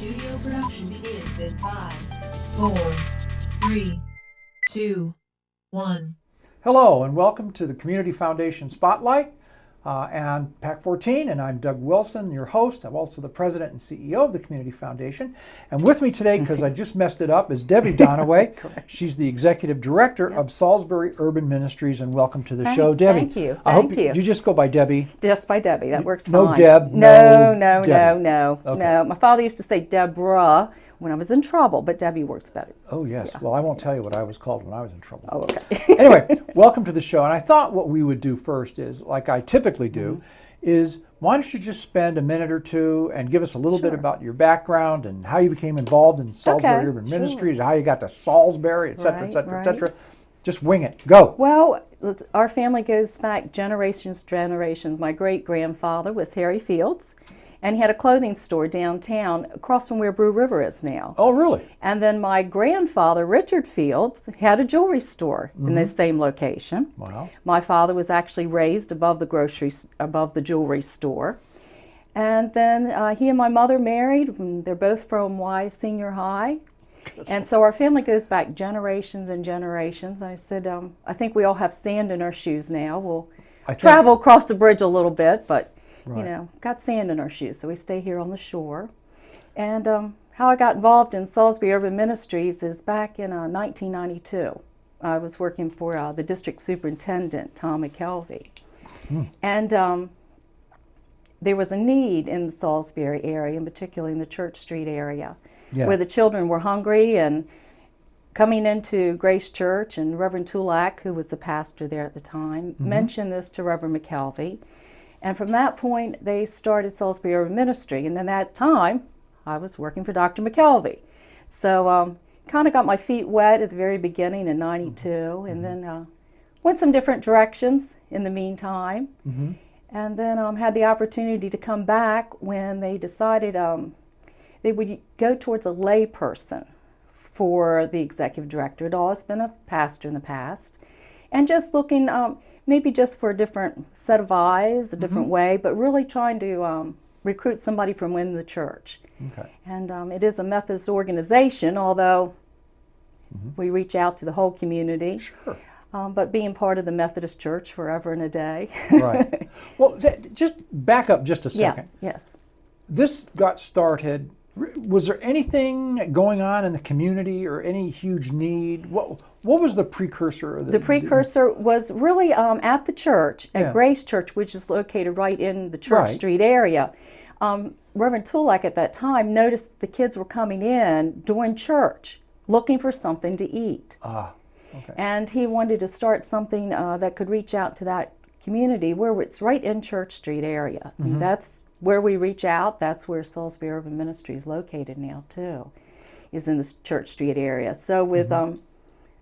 Studio production begins in 5, 4, 3, 2, 1. Hello and welcome to the Community Foundation Spotlight and PAC 14, and I'm Doug Wilson, your host. I'm also the president and CEO of the Community Foundation. And with me today, because I just messed it up, is Debbie Donaway. She's the executive director of Salisbury Urban Ministries, and welcome to the show, Debbie. Thank you. I hope you just go by Debbie. Just by Debbie. That works No fine. Deb. No, Debbie. no. Okay. My father used to say Deborah when I was in trouble, but Debbie works better. Oh, yes. Yeah. Well, I won't tell you what I was called when I was in trouble. Oh, okay. Anyway, welcome to the show. And I thought what we would do first is, like I typically do, is why don't you just spend a minute or two and give us a little bit about your background and how you became involved in Salisbury Urban Ministries, how you got to Salisbury, et cetera, et cetera, et cetera. Just wing it. Go. Well, our family goes back generations. My great-grandfather was Harry Fields, and he had a clothing store downtown across from where Brew River is now. Oh, really? And then my grandfather, Richard Fields, had a jewelry store in the same location. Wow. My father was actually raised above the jewelry store. And then he and my mother married. They're both from Y Senior High. And so our family goes back generations and generations. I said, I think we all have sand in our shoes now. We'll travel across the bridge a little bit, but you know, got sand in our shoes, so we stay here on the shore. And how I got involved in Salisbury Urban Ministries is back in 1992. I was working for the district superintendent, Tom McKelvey. And there was a need in the Salisbury area, and particularly in the Church Street area, where the children were hungry and coming into Grace Church. And Reverend Tulak, who was the pastor there at the time, mentioned this to Reverend McKelvey. And from that point, they started Salisbury Urban Ministry. And at that time, I was working for Dr. McKelvey. So kind of got my feet wet at the very beginning in 92, and then went some different directions in the meantime. And then had the opportunity to come back when they decided they would go towards a lay person for the executive director. I'd always been a pastor in the past. And just looking maybe just for a different set of eyes, a different way, but really trying to recruit somebody from within the church. Okay. And it is a Methodist organization, although we reach out to the whole community. Sure. But being part of the Methodist Church forever and a day. Right. Well, just back up just a second. Yeah, yes. This got started. Was there anything going on in the community or any huge need? What was the precursor? The precursor was really at the church, at Grace Church, which is located right in the Church Street area. Reverend Tulak at that time noticed the kids were coming in during church looking for something to eat. Okay. And he wanted to start something that could reach out to that community where it's right in Church Street area. And that's where we reach out. That's where Salisbury Urban Ministry is located now too, is in the Church Street area. So with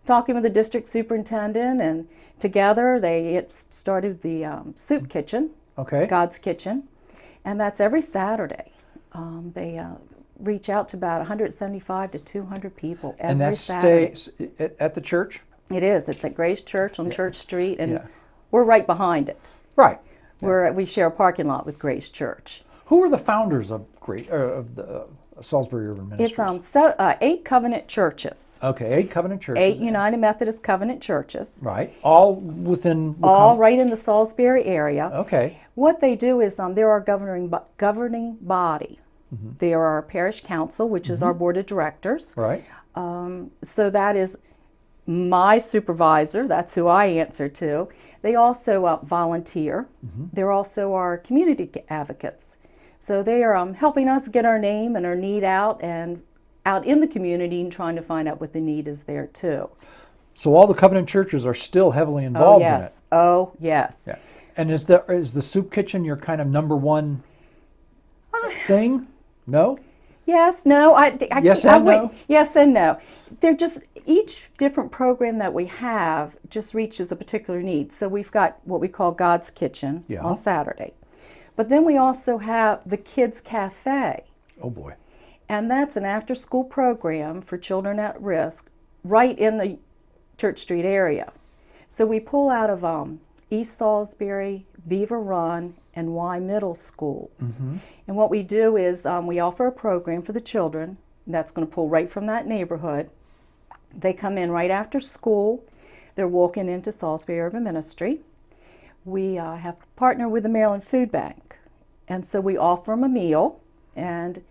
talking with the district superintendent, and together they started the soup kitchen, God's Kitchen, and that's every Saturday. They reach out to about 175 to 200 people every Saturday. And that stays at the church? It is. It's at Grace Church on Church Street, and we're right behind it. Right. We share a parking lot with Grace Church. Who are the founders of the Salisbury Urban Ministries? It's 8 covenant churches. Okay, 8 covenant churches. 8 United Methodist covenant churches. Right. All within... All right in the Salisbury area. Okay. What they do is they're our governing body. They are our parish council, which is our board of directors. Right. So that is my supervisor. That's who I answer to. They also volunteer. They're also our community advocates. So they are helping us get our name and our need out, and out in the community, and trying to find out what the need is there too. So all the covenant churches are still heavily involved in it. Oh, yes. Yeah. And is the soup kitchen your kind of number one thing? No? Yes, no. Yes and no? Yes and no. They're just, each different program that we have just reaches a particular need. So we've got what we call God's Kitchen on Saturday. But then we also have the Kids Cafe. Oh boy. And that's an after-school program for children at risk right in the Church Street area. So we pull out of East Salisbury, Beaver Run, and Y Middle School. And what we do is we offer a program for the children that's going to pull right from that neighborhood. They come in right after school. They're walking into Salisbury Urban Ministry. We have partnered with the Maryland Food Bank. And so we offer them a meal and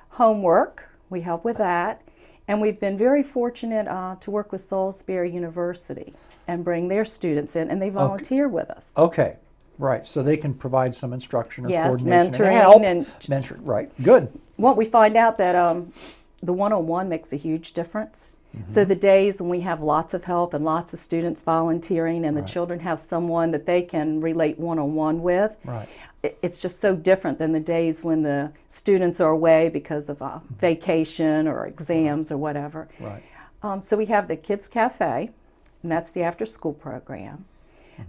homework. We help with that. And we've been very fortunate to work with Salisbury University and bring their students in, and they volunteer with us. Okay, right. So they can provide some instruction or Yes, coordination mentoring and help. and Mentor, right. Good. what we find out that the one-on-one makes a huge difference. So the days when we have lots of help and lots of students volunteering and the children have someone that they can relate one-on-one with, Right. it's just so different than the days when the students are away because of vacation or exams or whatever. Right. So we have the Kids Cafe, and that's the after-school program.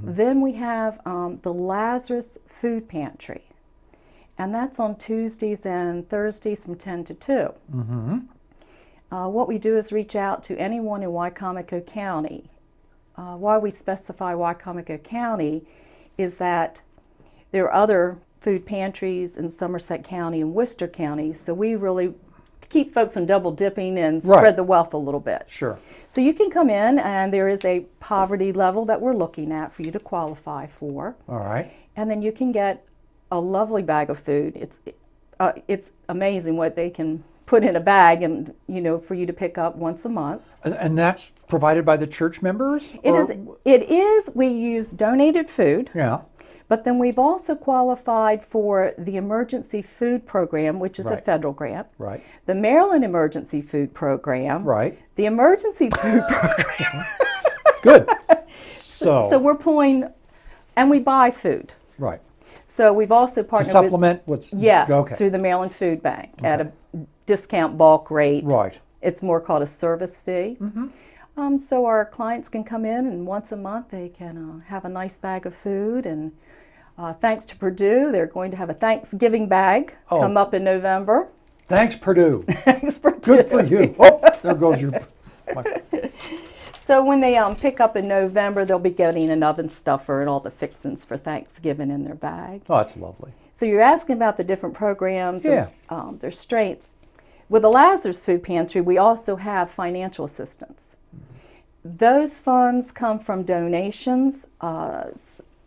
Then we have the Lazarus Food Pantry, and that's on Tuesdays and Thursdays from 10 to 2. What we do is reach out to anyone in Wycomico County. Why we specify Wycomico County is that there are other food pantries in Somerset County and Worcester County, so we really keep folks from double dipping and spread the wealth a little bit. Sure. So you can come in, and there is a poverty level that we're looking at for you to qualify for. All right. And then you can get a lovely bag of food. It's amazing what they can put in a bag, and for you to pick up once a month. And that's provided by the church members? It is. We use donated food. Yeah. But then we've also qualified for the Emergency Food Program, which is a federal grant. Right. The Maryland Emergency Food Program. Right. The Emergency Food Program. Good. So we're pulling, and we buy food. Right. So we've also To partnered supplement what's through the Maryland Food Bank at a discount bulk rate. Right. It's more called a service fee. So our clients can come in, and once a month they can have a nice bag of food. And thanks to Purdue, they're going to have a Thanksgiving bag come up in November. Thanks, Purdue. Thanks, Purdue. Good for you. Oh, there goes your... So when they pick up in November, they'll be getting an oven stuffer and all the fixings for Thanksgiving in their bag. Oh, that's lovely. So you're asking about the different programs, Yeah. and their strengths. With the Lazarus Food Pantry, we also have financial assistance. Those funds come from donations.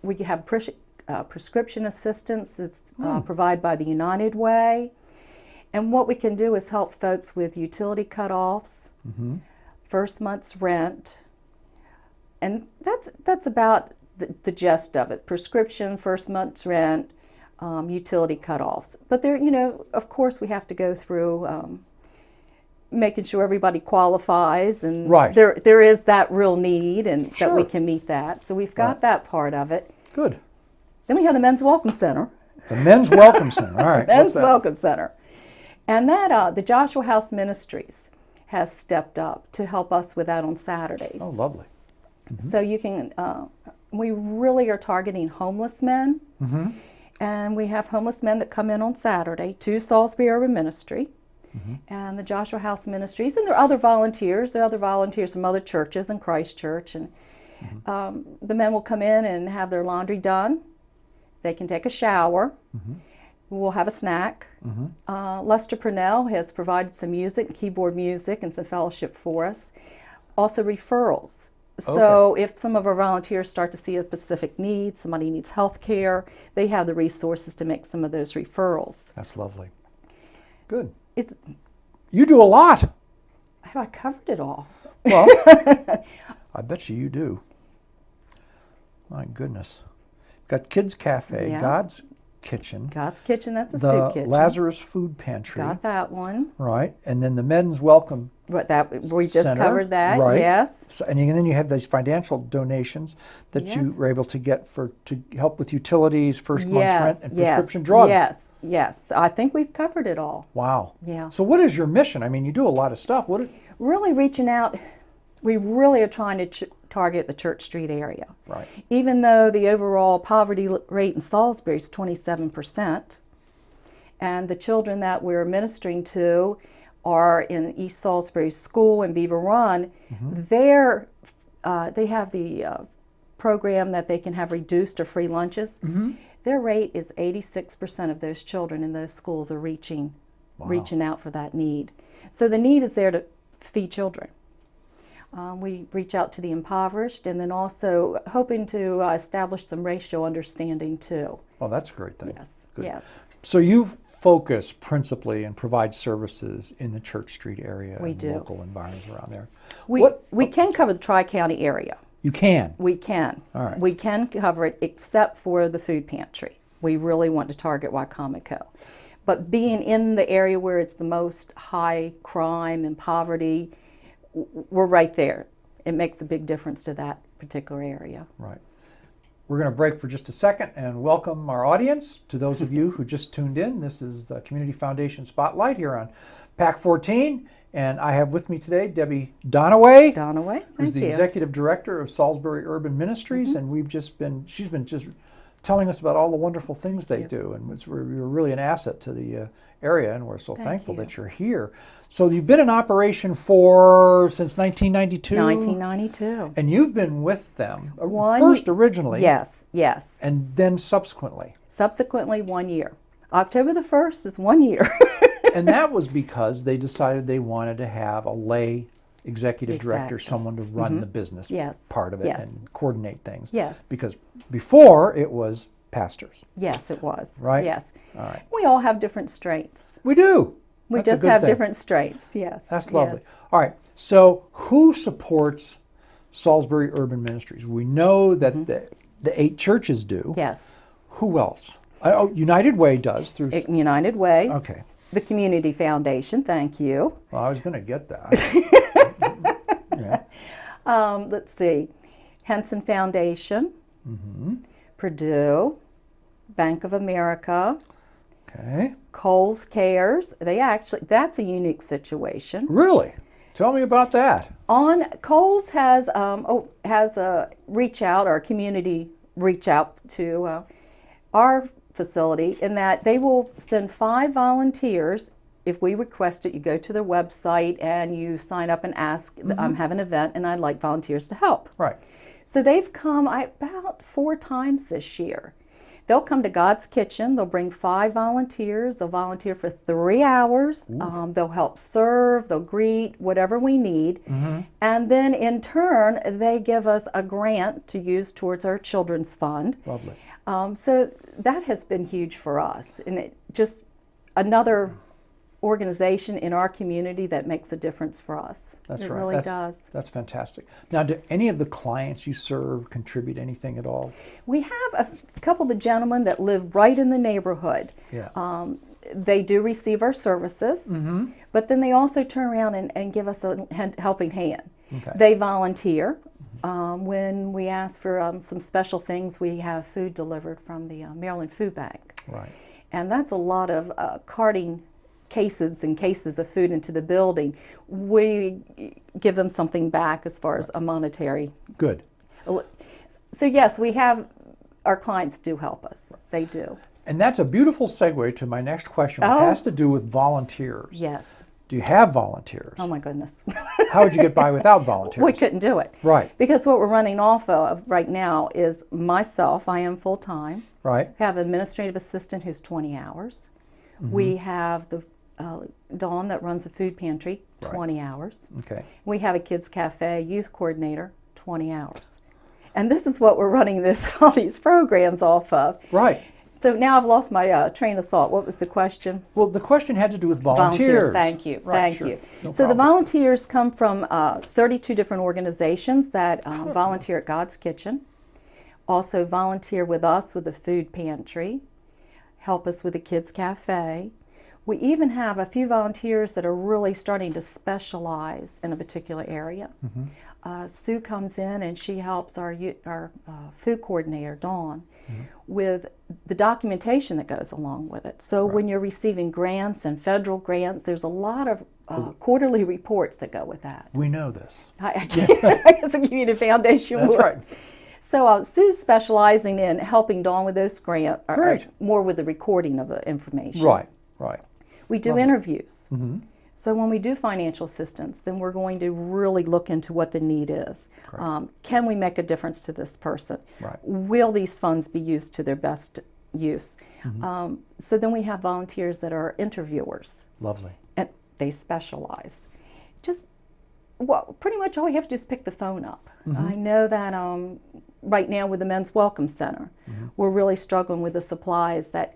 We have prescription assistance that's provided by the United Way. And what we can do is help folks with utility cutoffs, first month's rent, and that's about the gist of it. Prescription, first month's rent, utility cutoffs. But there, of course, we have to go through making sure everybody qualifies, and there is that real need, and that we can meet that. So we've got that part of it. Good. Then we have the Men's Welcome Center. The Men's Welcome Center. All right. Men's Welcome Center. And that the Joshua House Ministries has stepped up to help us with that on Saturdays. Oh, lovely. So you can, we really are targeting homeless men. And we have homeless men that come in on Saturday to Salisbury Urban Ministry and the Joshua House Ministries. And there are other volunteers. There are other volunteers from other churches in Christchurch. And the men will come in and have their laundry done. They can take a shower. We'll have a snack. Lester Purnell has provided some music, keyboard music, and some fellowship for us. Also referrals. So if some of our volunteers start to see a specific need, somebody needs health care, they have the resources to make some of those referrals. That's lovely. Good. It's, You do a lot. have I covered it all? Well, I bet you do. My goodness. Got Kids Cafe, God's Kitchen. God's Kitchen, that's a soup kitchen. The Lazarus Food Pantry. Got that one. Right. And then the Men's Welcome We just Center, covered that, right. yes. So, and then you have these financial donations that you were able to get to help with utilities, first month's rent, and prescription drugs. Yes. I think we've covered it all. Wow. Yeah. So what is your mission? I mean, you do a lot of stuff. Really reaching out, we really are trying to target the Church Street area. Right. Even though the overall poverty rate in Salisbury is 27%, and the children that we're ministering to are in East Salisbury School and Beaver Run, they have the program that they can have reduced or free lunches. Mm-hmm. Their rate is 86% of those children in those schools are reaching out for that need. So the need is there to feed children. We reach out to the impoverished, and then also hoping to establish some racial understanding too. Oh, that's a great thing. Yes, Good. yes. So you focus principally and provide services in the Church Street area We and do. local environs around there. We can cover the Tri-County area. You can? We can. All right. We can cover it except for the food pantry. We really want to target Wicomico. But being in the area where it's the most high crime and poverty, we're right there. It makes a big difference to that particular area. Right. We're going to break for just a second and welcome our audience. To those of you who just tuned in, this is the Community Foundation Spotlight here on PAC 14. And I have with me today Debbie Donaway, who's the Executive Director of Salisbury Urban Ministries. And she's been just telling us about all the wonderful things they do. And you're really an asset to the area, and we're so thankful that you're here. So you've been in operation since 1992? 1992. And you've been with them first originally. Yes, yes. And then subsequently. Subsequently 1 year. October the 1st is 1 year. And that was because they decided they wanted to have a lay executive director, someone to run the business part of it and coordinate things. Yes. Because before it was pastors. Yes, it was. Right? Yes. All right. We all have different strengths. We do. We That's a just good have thing. different strengths, yes. That's lovely. Yes. All right. So who supports Salisbury Urban Ministries? We know that the 8 churches do. Yes. Who else? United Way does through. United Way. Okay. The Community Foundation, thank you. Well, I was going to get that. Yeah. Let's see. Henson Foundation. Purdue. Bank of America. Okay. Coles Cares. That's a unique situation. Really? Tell me about that. Coles has a reach out, or community reach out to our facility, in that they will send 5 volunteers. If we request it, you go to their website and you sign up and ask, I'm having an event and I'd like volunteers to help. Right. So they've come about 4 times this year. They'll come to God's Kitchen. They'll bring 5 volunteers. They'll volunteer for 3 hours. They'll help serve. They'll greet, whatever we need. And then in turn, they give us a grant to use towards our children's fund. Lovely. So that has been huge for us. And it just another organization in our community that makes a difference for us. That's it right. really does. That's fantastic. Now, do any of the clients you serve contribute anything at all? We have a couple of the gentlemen that live right in the neighborhood. Yeah. They do receive our services, but then they also turn around and give us a helping hand. Okay. They volunteer. When we ask for some special things, we have food delivered from the Maryland Food Bank. Right. And that's a lot of carting cases and cases of food into the building. We give them something back as far as a monetary. Good. So yes, our clients do help us. They do. And that's a beautiful segue to my next question, which has to do with volunteers. Yes. Do you have volunteers? Oh my goodness. How would you get by without volunteers? We couldn't do it. Right. Because what we're running off of right now is myself. I am full-time. Right. We have an administrative assistant who's 20 hours. We have the Dawn that runs the food pantry, 20 hours. Okay. We have a kids cafe youth coordinator, 20 hours. And this is what we're running all these programs off of. Right. So now I've lost my train of thought. What was the question? Well, the question had to do with volunteers. Thank you. Right, Thank sure. you. No So the problem. volunteers come from 32 different organizations that volunteer at God's Kitchen. Also volunteer with us with the food pantry. Help us with the kids cafe. We even have a few volunteers that are really starting to specialize in a particular area. Sue comes in and she helps our food coordinator, Dawn, with the documentation that goes along with it. So when you're receiving grants and federal grants, there's a lot of quarterly reports that go with that. We know this. I guess the Community Foundation That's would. right. So Sue's specializing in helping Dawn with those grants, Great. more with the recording of the information. Right, right. We do interviews. So when we do financial assistance, then we're going to really look into what the need is. Correct. Can we make a difference to this person? Right. Will these funds be used to their best use? Mm-hmm. So then we have volunteers that are interviewers, Lovely. and they specialize. Just, well, pretty much all you have to do is pick the phone up. Mm-hmm. I know that right now with the Men's Welcome Center, Mm-hmm. we're really struggling with the supplies. That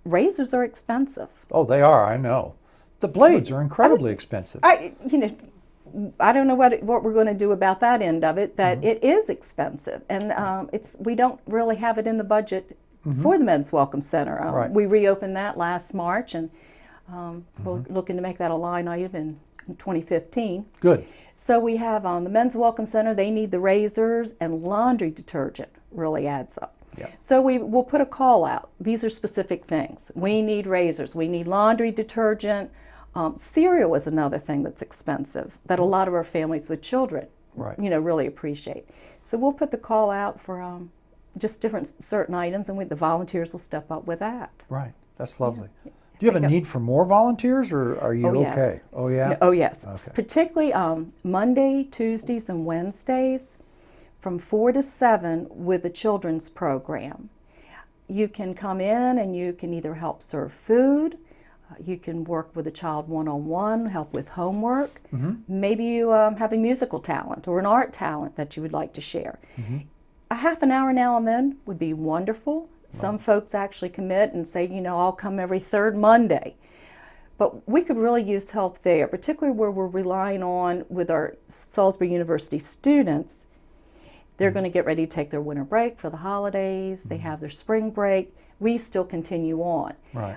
razors are expensive. Oh, they are, I know. The blades are incredibly expensive. I don't know what we're going to do about that end of it. That it is expensive, and we don't really have it in the budget for the Men's Welcome Center. Right. We reopened that last March, and we're looking to make that a line item in 2015. Good. So we have the Men's Welcome Center. They need the razors, and laundry detergent really adds up. Yeah. So we'll put a call out. These are specific things. We need razors. We need laundry detergent. Cereal is another thing that's expensive that a lot of our families with children, Right. really appreciate. So we'll put the call out for just different certain items, and the volunteers will step up with that. Right. That's lovely. Do you have a need for more volunteers, or are you yes. okay? Oh, yeah? Oh, yes. Okay. Particularly Monday, Tuesdays, and Wednesdays from 4 to 7 with the children's program. You can come in and you can either help serve food, you can work with a child one-on-one, help with homework. Mm-hmm. Maybe you have a musical talent or an art talent that you would like to share. Mm-hmm. A half an hour now and then would be wonderful. Some folks actually commit and say, I'll come every third Monday. But we could really use help there, particularly where we're relying on with our Salisbury University students. They're going to get ready to take their winter break for the holidays. They have their spring break. We still continue on. Right.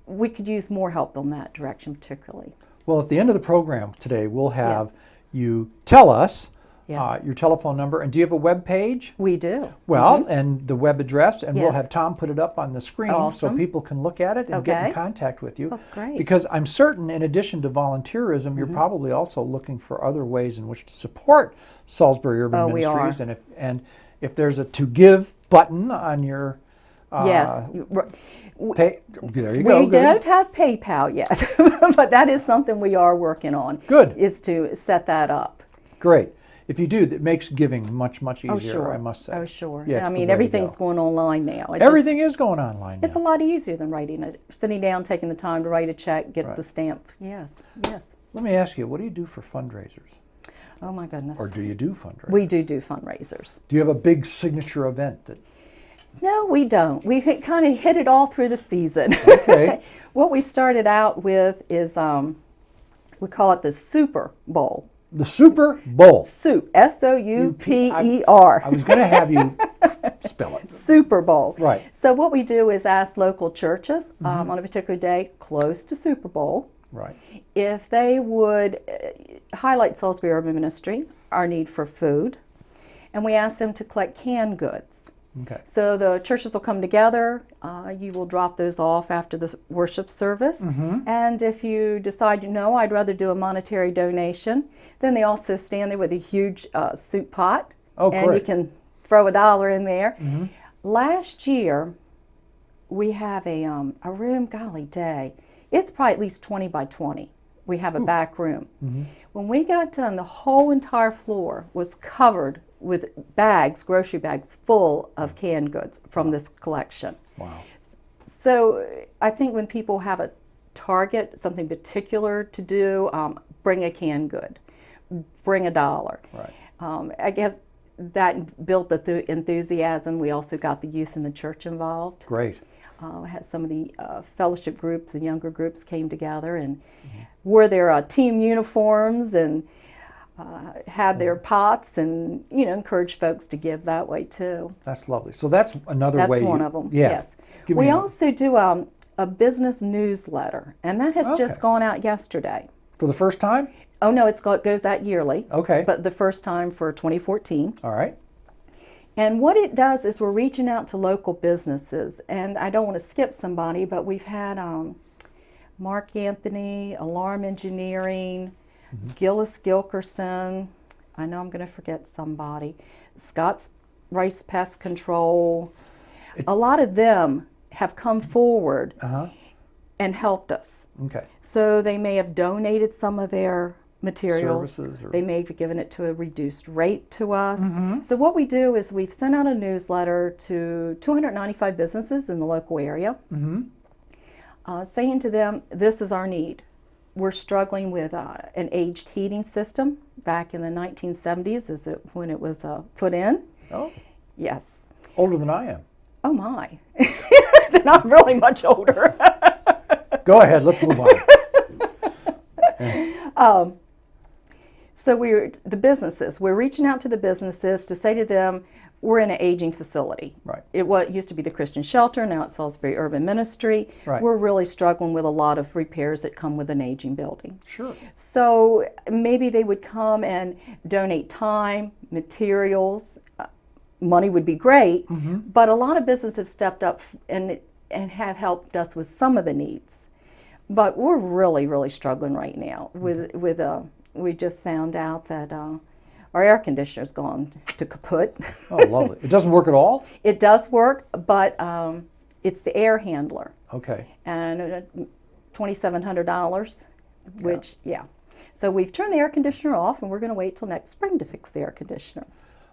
We could use more help in that direction, particularly. Well, at the end of the program today, we'll have Yes. you tell us Yes. your telephone number. And do you have a web page? We do. Well, and the web address, and we'll Yes. have Tom put it up on the screen so Awesome. people can look at it and get in Okay. contact with you. Oh, great. Because I'm certain, in addition to volunteerism, you're probably also looking for other ways in which to support Salisbury Urban Oh, we Ministries. are. And if there's a to give button on your Yes. there you go. We Good. don't have PayPal yet, but that is something we are working on. Good. Is to set that up. Great. If you do, that makes giving much, much easier, Oh, sure. I must say. Oh, sure. Yeah, it's I the mean, way to everything's go. going online now. Everything is going online now. It's a lot easier than sitting down, taking the time to write a check, get Right. the stamp. Yes, yes. Let me ask you, what do you do for fundraisers? Oh my goodness. Or do you do fundraisers? We do fundraisers. Do you have a big signature event that? No, we don't. We kind of hit it all through the season. Okay. What we started out with is we call it the Super Bowl. The Super Bowl. Soup, S-O-U-P-E-R. I was going to have you spell it. Super Bowl. Right. So what we do is ask local churches on a particular day close to Super Bowl Right. if they would highlight Salisbury Urban Ministry, our need for food, and we ask them to collect canned goods. Okay. So the churches will come together, you will drop those off after the worship service, and if you decide, I'd rather do a monetary donation, then they also stand there with a huge soup pot, Oh, and great. you can throw $1 in there. Last year, we have a room, golly day, it's probably at least 20 by 20. We have a back room. When we got done, the whole entire floor was covered with bags, grocery bags, full of canned goods from this collection. Wow. So I think when people have a target, something particular to do, bring a canned good, bring $1. Right. I guess that built the enthusiasm. We also got the youth in the church involved. Great. Had some of the fellowship groups and younger groups came together and wore their team uniforms and had their pots and encouraged folks to give that way too. That's lovely. So that's another That's way. one of them. Yeah. Yes. Give me We a- also do a business newsletter, and that has just Okay. gone out yesterday. For the first time? Oh no, it goes out yearly. Okay. But the first time for 2014. All right. And what it does is we're reaching out to local businesses, and I don't want to skip somebody, but we've had Mark Anthony, Alarm Engineering, Gillis Gilkerson, I know I'm going to forget somebody, Scott's Rice Pest Control. A lot of them have come forward, Uh-huh. and helped us. Okay. So they may have donated some of their materials. Services or- They may have given it to a reduced rate to us. So what we do is we've sent out a newsletter to 295 businesses in the local area, saying to them, this is our need. We're struggling with an aged heating system. Back in the 1970s is when it was put in. Oh, Yes. older than I am. Oh my. Then I'm really much older. Go ahead, let's move on. So we're reaching out to the businesses to say to them, we're in an aging facility. Right. It used to be the Christian Shelter, now it's Salisbury Urban Ministry. Right. We're really struggling with a lot of repairs that come with an aging building. Sure. So maybe they would come and donate time, materials. Money would be great, but a lot of businesses have stepped up and have helped us with some of the needs. But we're really, really struggling right now with we just found out that our air conditioner's gone to kaput. Oh, lovely. It doesn't work at all? It does work, but it's the air handler, Okay. and $2,700, which, So we've turned the air conditioner off, and we're going to wait till next spring to fix the air conditioner.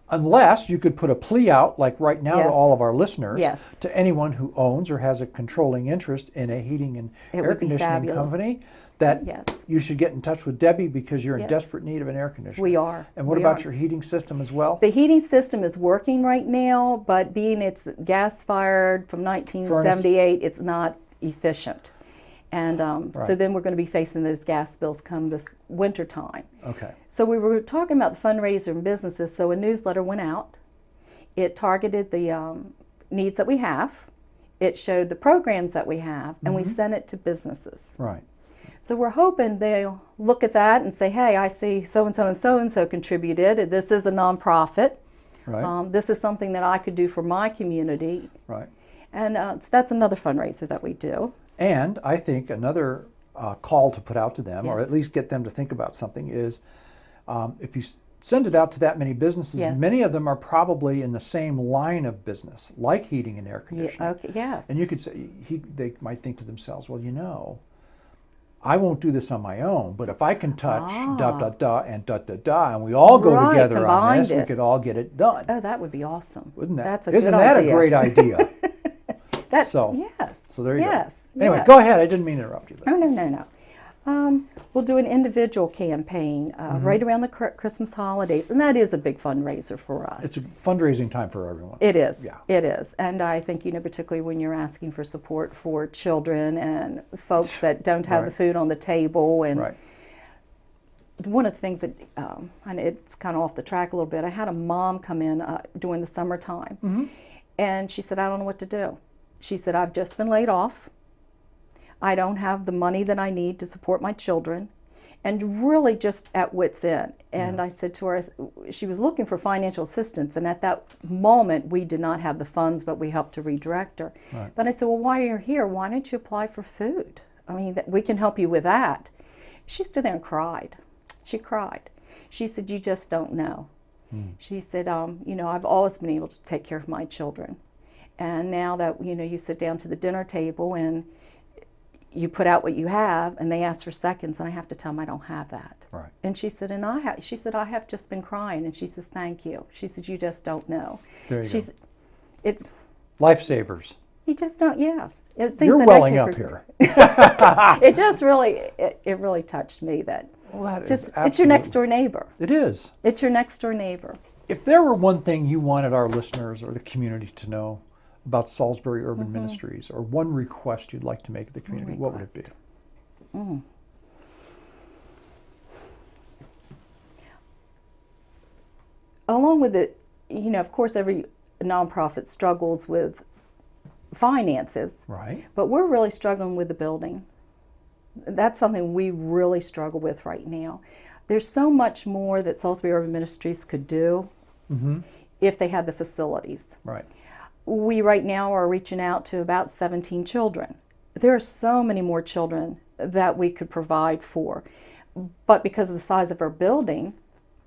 Unless you could put a plea out, like right now, to Yes. all of our listeners, Yes. to anyone who owns or has a controlling interest in a heating and It air would be conditioning fabulous. company, that Yes. you should get in touch with Debbie because you're in Yes. desperate need of an air conditioner. We are. And what We about are. your heating system as well? The heating system is working right now, but being it's gas-fired from 1978, it's not efficient. And so Right. then we're going to be facing those gas bills come this winter time. Okay. So we were talking about the fundraiser and businesses, so a newsletter went out. It targeted the needs that we have. It showed the programs that we have, and we sent it to businesses. Right. So we're hoping they'll look at that and say, hey, I see so-and-so and so-and-so contributed. This is a nonprofit. Right. This is something that I could do for my community. Right. And so that's another fundraiser that we do. And I think another call to put out to them, or Yes. at least get them to think about something, is if you send it out to that many businesses, Yes. many of them are probably in the same line of business, like heating and air conditioning. Okay, yes. And you could say, they might think to themselves, well, I won't do this on my own, but if I can touch and we all go Right, together on combined this, we it. could all get it done. Oh, that would be awesome. Wouldn't that? That's a Isn't good that idea. a great idea? That, So- yes. So there you yes. go. Anyway, yes. go ahead. I didn't mean to interrupt you. But. No. We'll do an individual campaign right around the Christmas holidays, and that is a big fundraiser for us. It's a fundraising time for everyone. It is. Yeah. It is. And I think, particularly when you're asking for support for children and folks that don't have the Right. food on the table. And Right. one of the things that, and it's kind of off the track a little bit, I had a mom come in during the summertime, and she said, I don't know what to do. She said, I've just been laid off. I don't have the money that I need to support my children, and really just at wit's end. And I said to her, she was looking for financial assistance, and at that moment we did not have the funds, but we helped to redirect her. Right. But I said, well, while you're here, why don't you apply for food? I mean, we can help you with that. She stood there and cried. She cried. She said, you just don't know. She said, I've always been able to take care of my children. And now that, you sit down to the dinner table and you put out what you have, and they ask for seconds, and I have to tell them I don't have that. Right. And she said, I have just been crying. And she says, thank you. She said, you just don't know. There you She go. said, it's, Lifesavers. you just don't, yes. Things You're that I welling take up for- here. It just really, it really touched me that Well, that is just, it's your absolutely- next door neighbor. It is. It's your next door neighbor. If there were one thing you wanted our listeners or the community to know about Salisbury Urban Ministries, or one request you'd like to make of the community, what would it be? Along with it, of course, every nonprofit struggles with finances, Right. but we're really struggling with the building. That's something we really struggle with right now. There's so much more that Salisbury Urban Ministries could do if they had the facilities. Right. We right now are reaching out to about 17 children. There are so many more children that we could provide for, but because of the size of our building,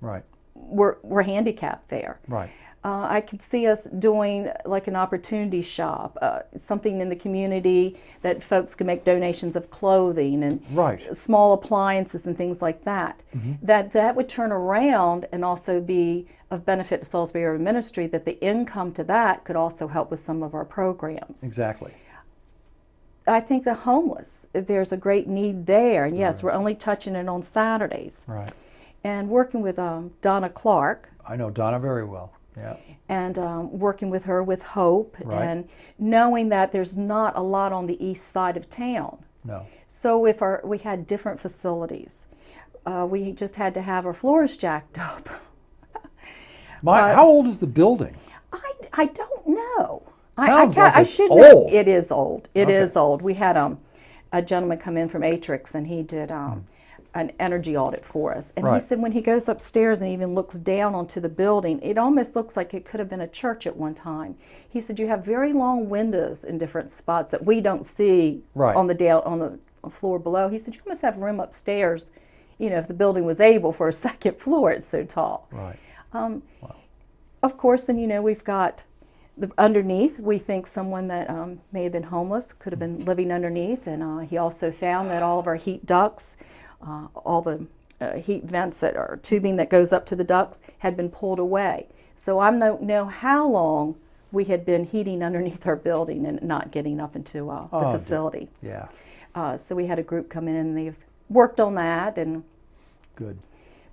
Right. we're handicapped there. Right. I could see us doing like an opportunity shop, something in the community that folks could make donations of clothing and Right. small appliances and things like that. That would turn around and also be of benefit to Salisbury Urban Ministry, that the income to that could also help with some of our programs. Exactly. I think the homeless, there's a great need there. And yes, we're only touching it on Saturdays. Right. And working with Donna Clark, I know Donna very well. Yeah. and working with her with Hope, Right. and knowing that there's not a lot on the east side of town. No. So if we had different facilities, we just had to have our floors jacked up. How old is the building? I don't know. Sounds like it's should old. know. It is old. It Okay. is old. We had a gentleman come in from Atrix, and he did an energy audit for us. And Right. he said when he goes upstairs and even looks down onto the building, it almost looks like it could have been a church at one time. He said you have very long windows in different spots that we don't see Right. on the floor below. He said you must have room upstairs, if the building was able for a second floor. It's so tall. Right. Of course, and we've got underneath. We think someone that may have been homeless could have been living underneath, and he also found that all of our heat ducts, all the heat vents that are tubing that goes up to the ducts, had been pulled away. So I don't know how long we had been heating underneath our building and not getting up into the facility. Yeah. So we had a group come in and they've worked on that, and Good.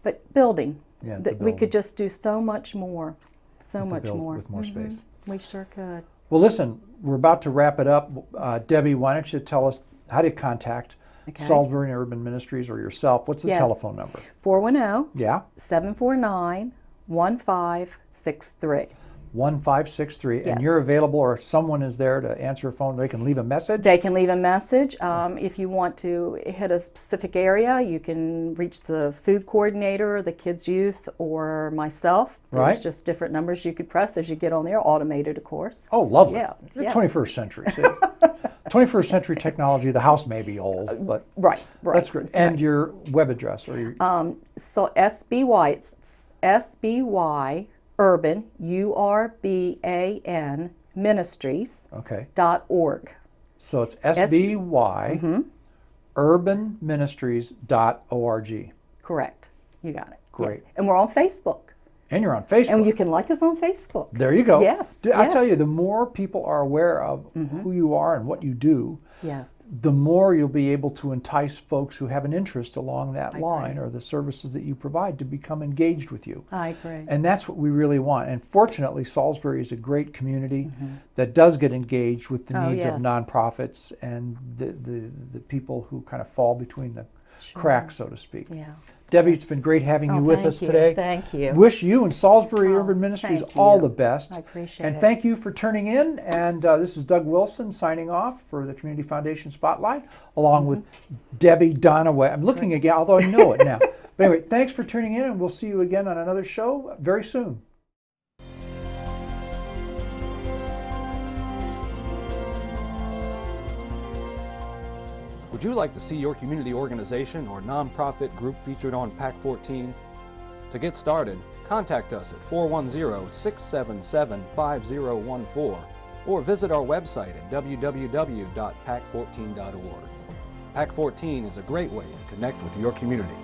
but building, Yeah, the that we building. could just do so much more, so With the much build- more. with more space. We sure could. Well, listen, we're about to wrap it up. Debbie, why don't you tell us how to contact Okay. Salisbury Urban Ministries or yourself? What's the Yes. telephone number? 410 Yeah. 749 1563. 1563. And Yes. you're available, or someone is there to answer a phone. They can leave a message. They can leave a message. If you want to hit a specific area, you can reach the food coordinator, the kids' youth, or myself. There's Right. just different numbers you could press as you get on there, automated, of course. Oh, lovely. Yeah, The yes. 21st century. See? 21st century technology. The house may be old, but Right, right. that's great. And your web address or your So SBY, it's SBY Urban, URBAN Ministries okay. .org. So it's SBY urbanministries.org. Correct. You got it. Great. Yes. And we're on Facebook. And you're on Facebook. And you can like us on Facebook. There you go. Yes, I yes. tell you, the more people are aware of who you are and what you do, Yes. the more you'll be able to entice folks who have an interest along that I line agree. or the services that you provide to become engaged with you. I agree. And that's what we really want. And fortunately, Salisbury is a great community that does get engaged with the Oh, needs of yes. nonprofits and the people who kind of fall between the cracks, so to speak. Yeah. Debbie, it's been great having you Oh, with thank us you. today. Thank you. Wish you and Salisbury Oh, Urban Ministries thank all you. the best. I appreciate And it. thank you for tuning in. And this is Doug Wilson signing off for the Community Foundation Spotlight, along with Debbie Donaway. I'm looking again, although I know it now. But anyway, thanks for tuning in, and we'll see you again on another show very soon. Would you like to see your community organization or nonprofit group featured on PAC 14? To get started, contact us at 410-677-5014 or visit our website at www.pac14.org. PAC 14 is a great way to connect with your community.